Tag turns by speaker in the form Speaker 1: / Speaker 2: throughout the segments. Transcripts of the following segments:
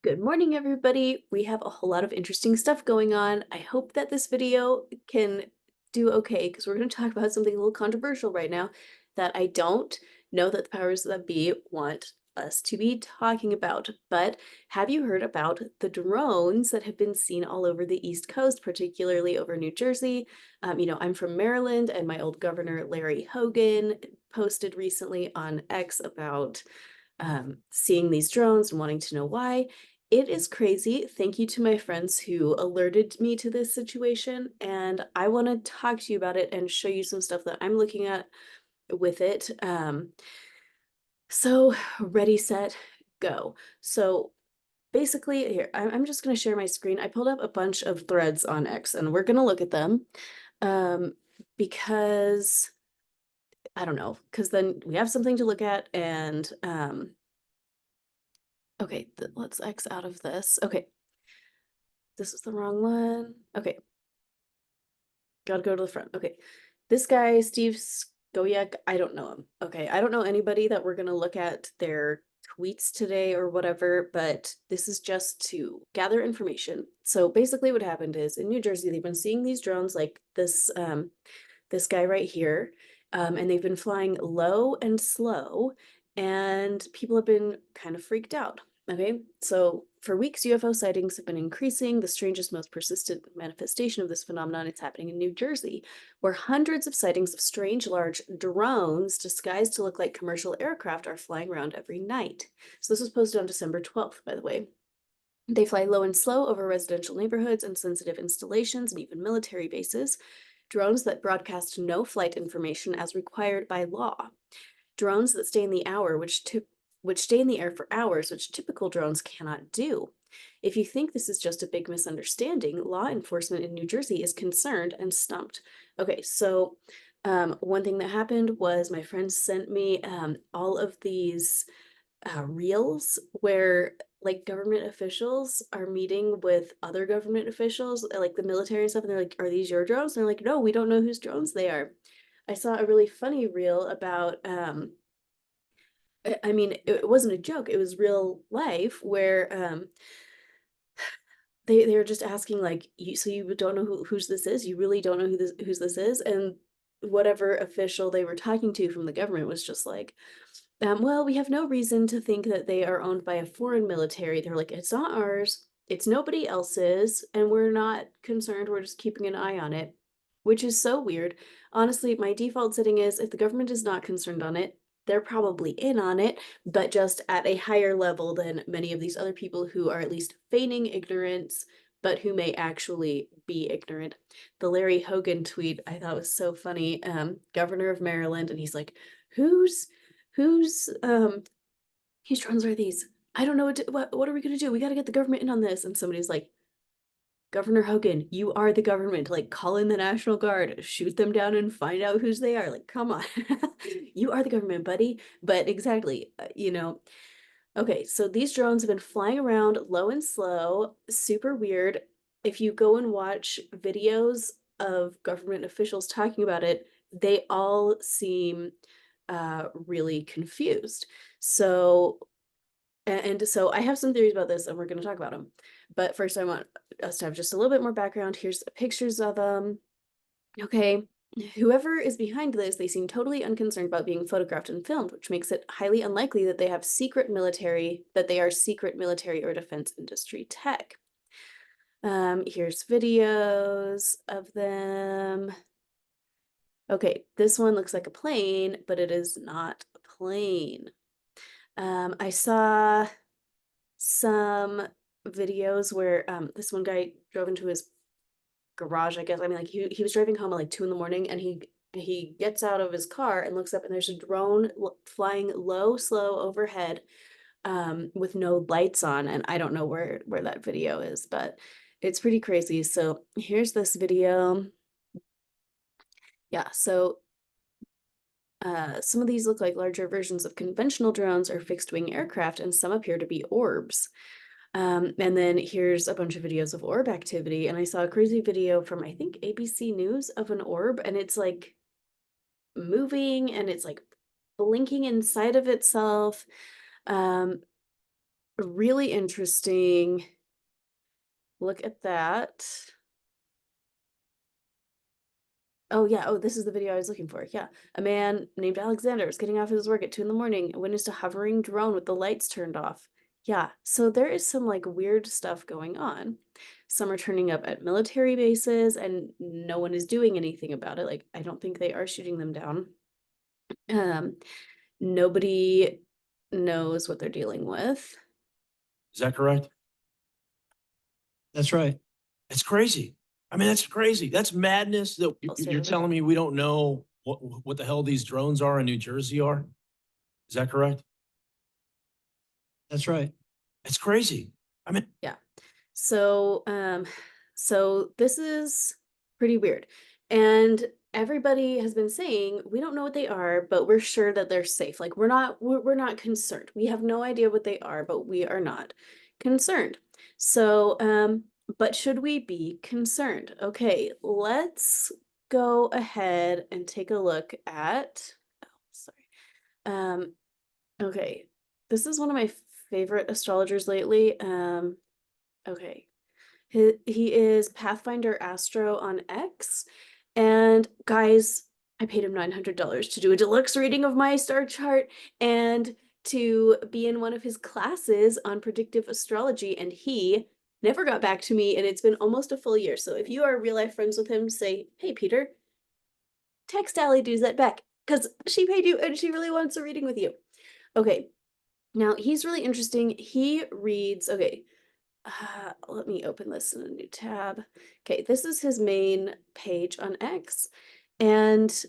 Speaker 1: Good morning, everybody. We have a whole lot of interesting stuff going on. I hope that this video can do okay because we're going to talk about something a little controversial right now that I don't know that the powers that be want us to be talking about. But have you heard about the drones that have been seen all over the East Coast, particularly over New Jersey? I'm from Maryland, and my old governor, Larry Hogan, posted recently on X about seeing these drones and wanting to know why. It is crazy. Thank you to my friends who alerted me to this situation, and I want to talk to you about it and show you some stuff that I'm looking at with it. So ready, set, go. So basically, here, I'm just going to share my screen. I pulled up a bunch of threads on X, and we're going to look at them um, because I don't know, because then we have something to look at, and okay, let's X out of this. Okay, this is the wrong one. Okay, gotta go to the front. Okay, this guy, Steve Skoyak, I don't know him. Okay, I don't know anybody that we're gonna look at their tweets today or whatever, but this is just to gather information. So basically what happened is in New Jersey, they've been seeing these drones like this guy right here, and they've been flying low and slow, and people have been kind of freaked out. Okay, so for weeks, UFO sightings have been increasing. The strangest, most persistent manifestation of this phenomenon is happening in New Jersey, where hundreds of sightings of strange, large drones disguised to look like commercial aircraft are flying around every night. So this was posted on December 12th, by the way. They fly low and slow over residential neighborhoods and sensitive installations and even military bases. Drones that broadcast no flight information as required by law. Drones that stay in the hour, which stay in the air for hours, which typical drones cannot do. If you think this is just a big misunderstanding, law enforcement in New Jersey is concerned and stumped. Okay, so one thing that happened was my friend sent me all of these reels where like government officials are meeting with other government officials, like the military and stuff, and they're like, "Are these your drones?" And they're like, "No, we don't know whose drones they are." I saw a really funny reel about I mean, it wasn't a joke, it was real life where they were just asking like, you don't know whose this is? You really don't know whose this is? And whatever official they were talking to from the government was just like, well, we have no reason to think that they are owned by a foreign military. They're like, it's not ours, it's nobody else's, and we're not concerned. We're just keeping an eye on it, which is so weird. Honestly, my default setting is if the government is not concerned on it, they're probably in on it, but just at a higher level than many of these other people who are at least feigning ignorance, but who may actually be ignorant. The Larry Hogan tweet I thought was so funny. Governor of Maryland, and he's like, who's whose whose drones are these? I don't know what are we gonna do? We gotta get the government in on this. And somebody's like, Governor Hogan, you are the government. Like, call in the National Guard, shoot them down and find out whose they are. Like, come on. You are the government, buddy. But exactly, okay, so these drones have been flying around low and slow, super weird. If you go and watch videos of government officials talking about it, they all seem really confused. So, and so I have some theories about this, and we're going to talk about them. But first, I want us to have just a little bit more background. Here's pictures of them. Okay, whoever is behind this, they seem totally unconcerned about being photographed and filmed, which makes it highly unlikely that they are secret military or defense industry tech. Here's videos of them. Okay, this one looks like a plane, but it is not a plane. I saw some videos where this one guy drove into his garage, I guess. I mean, like he was driving home at like 2 in the morning, and he gets out of his car and looks up, and there's a drone flying low, slow overhead with no lights on, and I don't know where that video is, but it's pretty crazy. So here's this video. Yeah, so some of these look like larger versions of conventional drones or fixed-wing aircraft, and some appear to be orbs. And then here's a bunch of videos of orb activity, and I saw a crazy video from, I think, ABC News of an orb, and it's like moving and it's like blinking inside of itself. Um, really interesting. Look at that. Oh, yeah. Oh, this is the video I was looking for. Yeah. A man named Alexander was getting off his work at 2 in the morning and witnessed a hovering drone with the lights turned off. Yeah. So there is some like weird stuff going on. Some are turning up at military bases and no one is doing anything about it. Like, I don't think they are shooting them down. Um, Nobody knows what they're dealing with.
Speaker 2: Is that correct?
Speaker 3: That's right.
Speaker 2: It's crazy. I mean, that's crazy. That's madness that
Speaker 1: I'll stay
Speaker 2: you're
Speaker 1: with it.
Speaker 2: telling me we don't know what the hell these drones are in New Jersey are? Is that correct?
Speaker 3: That's right.
Speaker 2: It's crazy. I mean,
Speaker 1: Yeah. So this is pretty weird. And everybody has been saying, we don't know what they are, but we're sure that they're safe. Like we're not concerned. We have no idea what they are, but we are not concerned. So, but should we be concerned? Okay, let's go ahead and take a look at, oh, sorry. Okay, this is one of my favorite astrologers lately. Okay. He is Pathfinder Astro on X. And guys, I paid him $900 to do a deluxe reading of my star chart and to be in one of his classes on predictive astrology. And he never got back to me. And it's been almost a full year. So if you are real life friends with him, say, hey, Peter, text Allie Duzette back because she paid you and she really wants a reading with you. Okay. Now he's really interesting. He reads, okay, let me open this in a new tab. Okay, this is his main page on X. And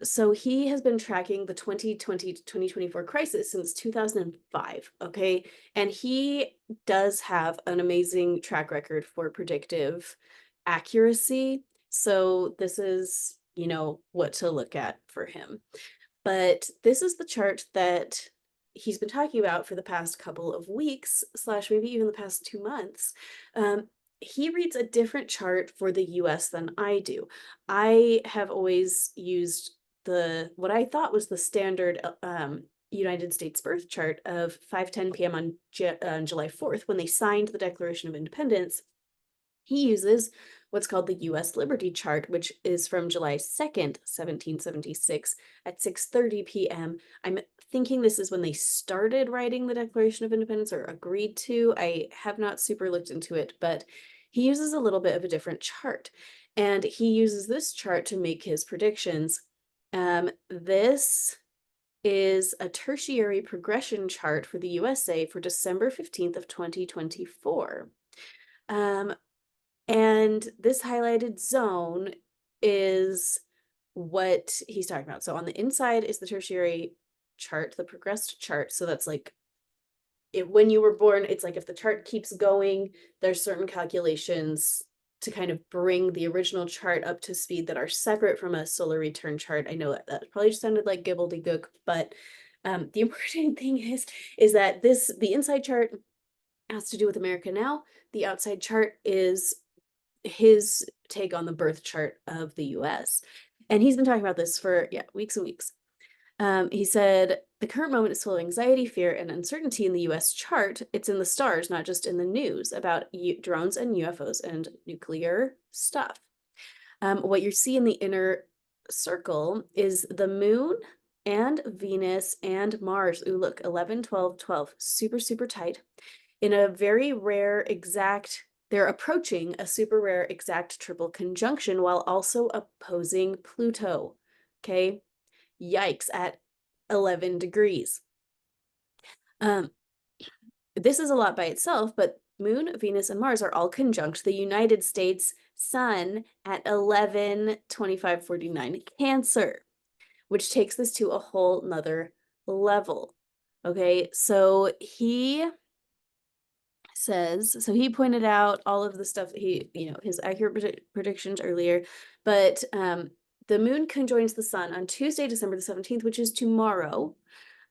Speaker 1: so he has been tracking the 2020 to 2024 crisis since 2005. Okay. And he does have an amazing track record for predictive accuracy. So this is, what to look at for him. But this is the chart that he's been talking about for the past couple of weeks, slash maybe even the past 2 months. He reads a different chart for the US than I do. I have always used what I thought was the standard United States birth chart of 5:10 p.m. on July 4th when they signed the Declaration of Independence. He uses what's called the U.S. Liberty Chart, which is from July 2nd, 1776 at 6:30 p.m. I'm thinking this is when they started writing the Declaration of Independence or agreed to. I have not super looked into it, but he uses a little bit of a different chart. And he uses this chart to make his predictions. This is a tertiary progression chart for the USA for December 15th of 2024. And this highlighted zone is what he's talking about. So on the inside is the tertiary chart, the progressed chart. So that's like when you were born, it's like if the chart keeps going, there's certain calculations to kind of bring the original chart up to speed that are separate from a solar return chart. I know that probably just sounded like gobbledygook, but the important thing is that the inside chart has to do with America now. The outside chart is his take on the birth chart of the US. And he's been talking about this for, weeks and weeks. He said, the current moment is full of anxiety, fear, and uncertainty in the US chart. It's in the stars, not just in the news about drones and UFOs and nuclear stuff. What you see in the inner circle is the moon and Venus and Mars. Ooh, look, 11, 12, 12, super, super tight. In a very rare exact, they're approaching a super rare exact triple conjunction while also opposing Pluto. Okay, yikes, at 11 degrees. This is a lot by itself, but Moon, Venus, and Mars are all conjunct the United States Sun at 11/25/49 Cancer, which takes this to a whole nother level. Okay, so he says, so he pointed out all of the stuff that his accurate predictions earlier, but the moon conjoins the sun on Tuesday, December the 17th, which is tomorrow.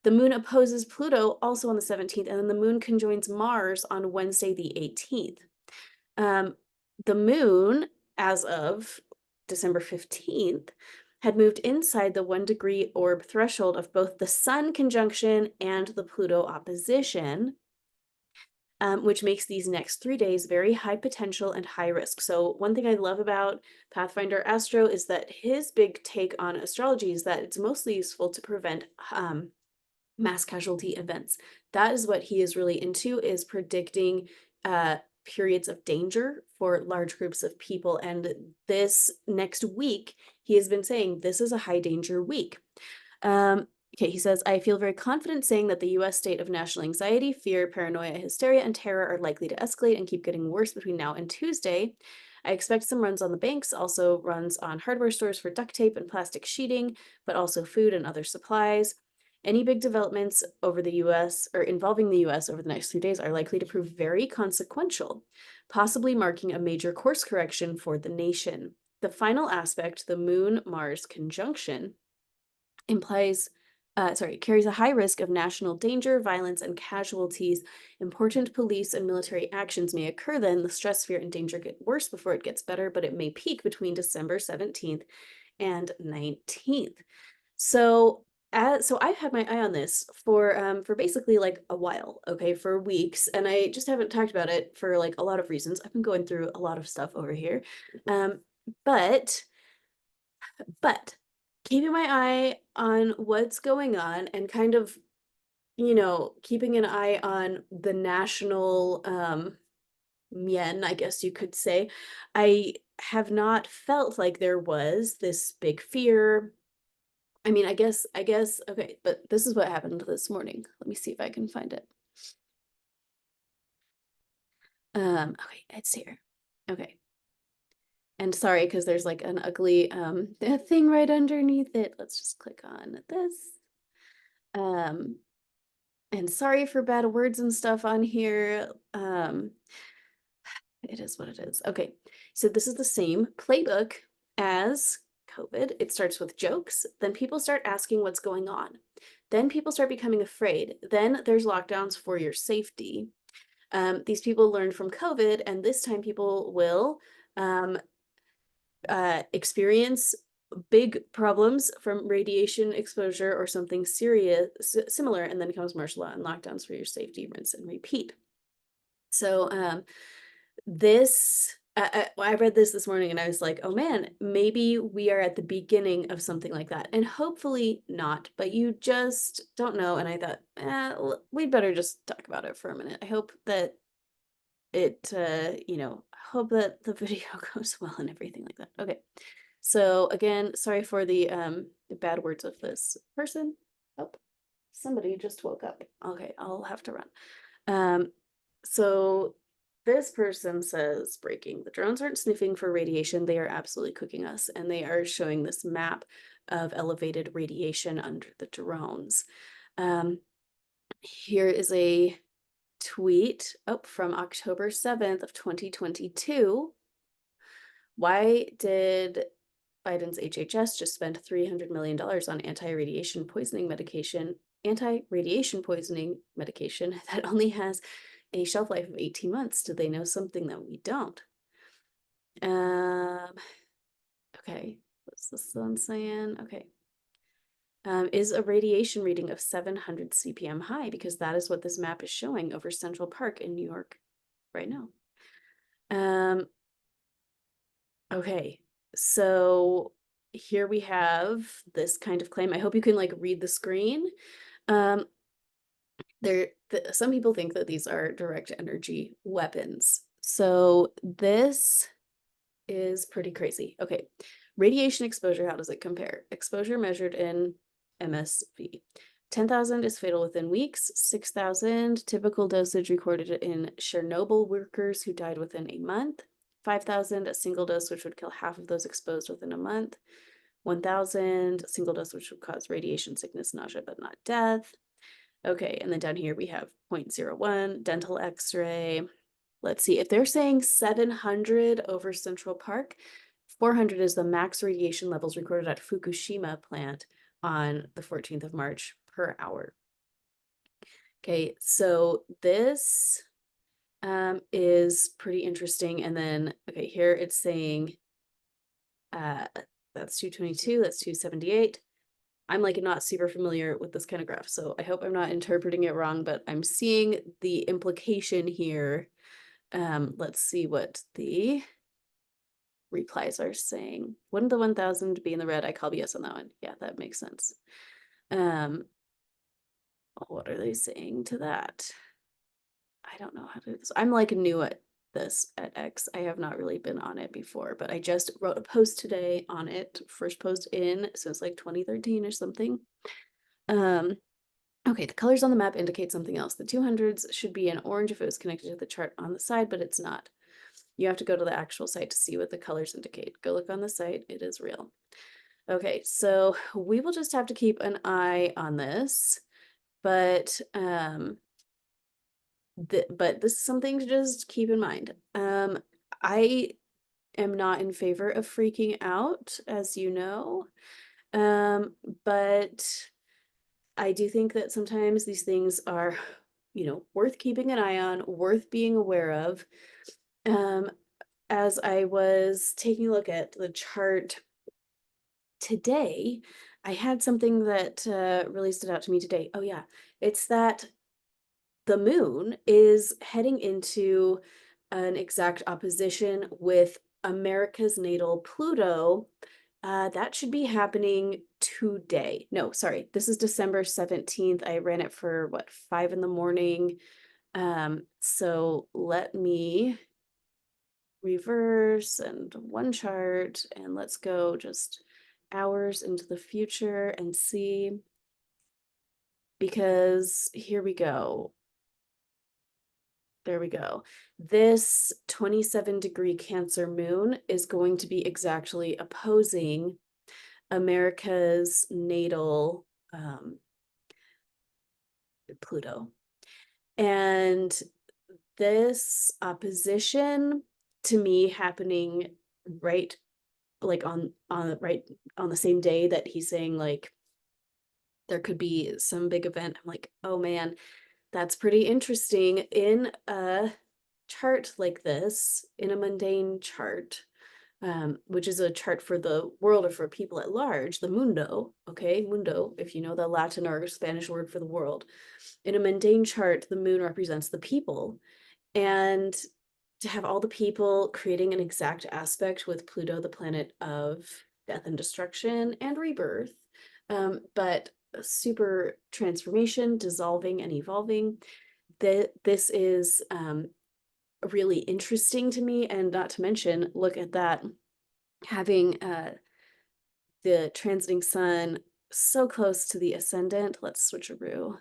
Speaker 1: The moon opposes Pluto also on the 17th, and then the moon conjoins Mars on Wednesday the 18th. The moon, as of December 15th, had moved inside the 1-degree orb threshold of both the sun conjunction and the Pluto opposition. which makes these next 3 days very high potential and high risk. So one thing I love about Pathfinder Astro is that his big take on astrology is that it's mostly useful to prevent mass casualty events. That is what he is really into, is predicting periods of danger for large groups of people. And this next week, he has been saying this is a high danger week. Okay, he says, I feel very confident saying that the US state of national anxiety, fear, paranoia, hysteria, and terror are likely to escalate and keep getting worse between now and Tuesday. I expect some runs on the banks, also runs on hardware stores for duct tape and plastic sheeting, but also food and other supplies. Any big developments over the US or involving the US over the next few days are likely to prove very consequential, possibly marking a major course correction for the nation. The final aspect, the Moon-Mars conjunction, carries a high risk of national danger, violence, and casualties. Important police and military actions may occur then. The stress, fear, and danger get worse before it gets better, but it may peak between December 17th and 19th. So I've had my eye on this for basically like a while, okay, for weeks, and I just haven't talked about it for like a lot of reasons. I've been going through a lot of stuff over here. But keeping my eye on what's going on and kind of, keeping an eye on the national yen, I guess you could say, I have not felt like there was this big fear. I mean, I guess, okay, but this is what happened this morning. Let me see if I can find it. Okay, it's here. Okay. And sorry, because there's like an ugly thing right underneath it. Let's just click on this. And sorry for bad words and stuff on here. It is what it is. Okay, so this is the same playbook as COVID. It starts with jokes, then people start asking what's going on. Then people start becoming afraid. Then there's lockdowns for your safety. These people learned from COVID, and this time people will experience big problems from radiation exposure or something serious, similar, and then comes martial law and lockdowns for your safety, rinse and repeat. So I read this morning and I was like, oh man, maybe we are at the beginning of something like that. And hopefully not, but you just don't know. And I thought, we'd better just talk about it for a minute. I hope that it, hope that the video goes well and everything like that. Okay. So again, sorry for the bad words of this person. Oh, somebody just woke up. Okay, I'll have to run. So this person says, breaking, the drones aren't sniffing for radiation, they are absolutely cooking us. And they are showing this map of elevated radiation under the drones. Here is a tweet from October 7th of 2022. Why did Biden's HHS just spent $300 million on anti-radiation poisoning medication that only has a shelf life of 18 months? Do they know something that we don't? Okay, what's this one saying? Okay. Is a radiation reading of 700 CPM high? Because that is what this map is showing over Central Park in New York right now. Okay, so here we have this kind of claim. I hope you can like read the screen. Some people think that these are direct energy weapons. So this is pretty crazy. Okay, radiation exposure, how does it compare? Exposure measured in MSV. 10,000 is fatal within weeks. 6,000 typical dosage recorded in Chernobyl workers who died within a month. 5,000 a single dose, which would kill half of those exposed within a month. 1,000 a single dose, which would cause radiation sickness, nausea, but not death. Okay, and then down here we have 0.01 dental x-ray. Let's see, if they're saying 700 over Central Park, 400 is the max radiation levels recorded at Fukushima plant on the 14th of March per hour. Okay, so this is pretty interesting. And then, okay, here it's saying that's 222, that's 278. I'm like not super familiar with this kind of graph, so I hope I'm not interpreting it wrong, but I'm seeing the implication here. Let's see what the replies are saying. Wouldn't the 1000 be in the red? I call BS on that one. Yeah, that makes sense. What are they saying to that? I don't know how to do this. I'm like new at this at X. I have not really been on it before, but I just wrote a post today on it. First post in since like 2013 or something. Okay, the colors on the map indicate something else. The 200s should be in orange if it was connected to the chart on the side, but it's not. You have to go to the actual site to see what the colors indicate. Go look on the site, it is real. Okay, so we will just have to keep an eye on this, but this is something to just keep in mind. I am not in favor of freaking out, as you know, but I do think that sometimes these things are, worth keeping an eye on, worth being aware of. As I was taking a look at the chart today, I had something that really stood out to me today. Oh, yeah, it's that the moon is heading into an exact opposition with America's natal Pluto. That should be happening today. No, sorry, this is December 17th. I ran it for what, 5 in the morning. So let me reverse and one chart, and let's go just hours into the future and see, because here we go. There we go. This 27-degree Cancer moon is going to be exactly opposing America's natal Pluto. And this opposition to me happening right like on the same day that he's saying like there could be some big event. I'm like, oh man, that's pretty interesting. In a chart like this, in a mundane chart, which is a chart for the world or for people at large, the mundo, okay, mundo, if you know the Latin or Spanish word for the world. In a mundane chart, the moon represents the people. And to have all the people creating an exact aspect with Pluto, the planet of death and destruction and rebirth, but super transformation, dissolving and evolving. This is really interesting to me, and not to mention, look at that, having the transiting sun so close to the ascendant. Let's switcheroo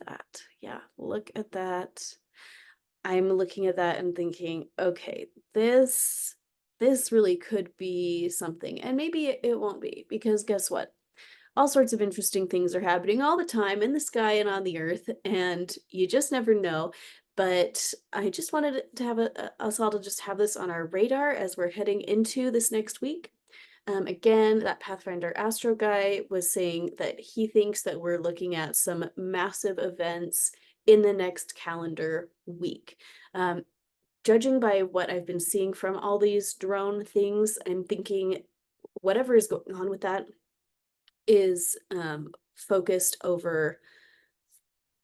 Speaker 1: that. Yeah, look at that. I'm looking at that and thinking, okay, this really could be something, and maybe it won't be, because guess what? All sorts of interesting things are happening all the time in the sky and on the earth, and you just never know. But I just wanted to have us all to just have this on our radar as we're heading into this next week. Again, that Pathfinder Astro guy was saying that he thinks that we're looking at some massive events in the next calendar week. Judging by what I've been seeing from all these drone things, I'm thinking whatever is going on with that is focused over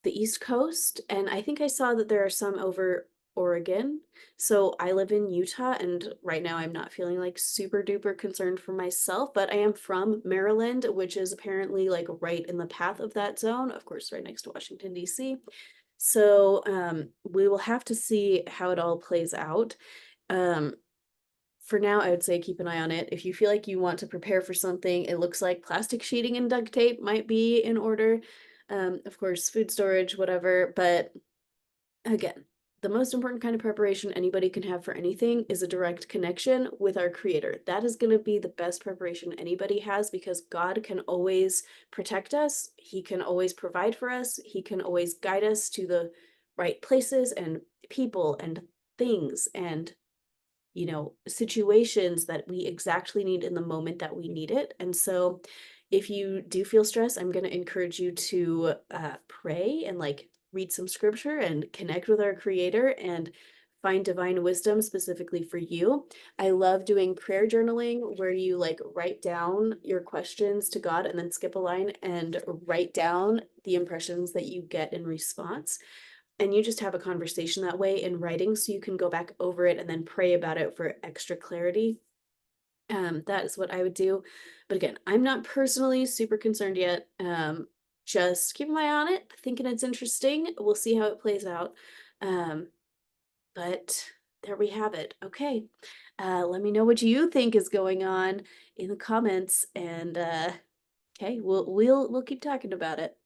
Speaker 1: the East Coast. And I think I saw that there are some over Oregon. So I live in Utah, and right now I'm not feeling like super duper concerned for myself, but I am from Maryland, which is apparently like right in the path of that zone, of course, right next to Washington, D.C. So we will have to see how it all plays out. For now, I would say keep an eye on it. If you feel like you want to prepare for something, it looks like plastic sheeting and duct tape might be in order. Of course, food storage, whatever. But again, the most important kind of preparation anybody can have for anything is a direct connection with our Creator. That is going to be the best preparation anybody has, because God can always protect us. He can always provide for us. He can always guide us to the right places and people and things and situations that we exactly need in the moment that we need it. And so if you do feel stress, I'm going to encourage you to pray and like read some scripture and connect with our Creator and find divine wisdom specifically for you. I love doing prayer journaling where you like write down your questions to God and then skip a line and write down the impressions that you get in response. And you just have a conversation that way in writing so you can go back over it and then pray about it for extra clarity. That is what I would do. But again, I'm not personally super concerned yet. Just keep an eye on it, thinking it's interesting. We'll see how it plays out. Um, but there we have it. Okay. Let me know what you think is going on in the comments, and okay, we'll keep talking about it.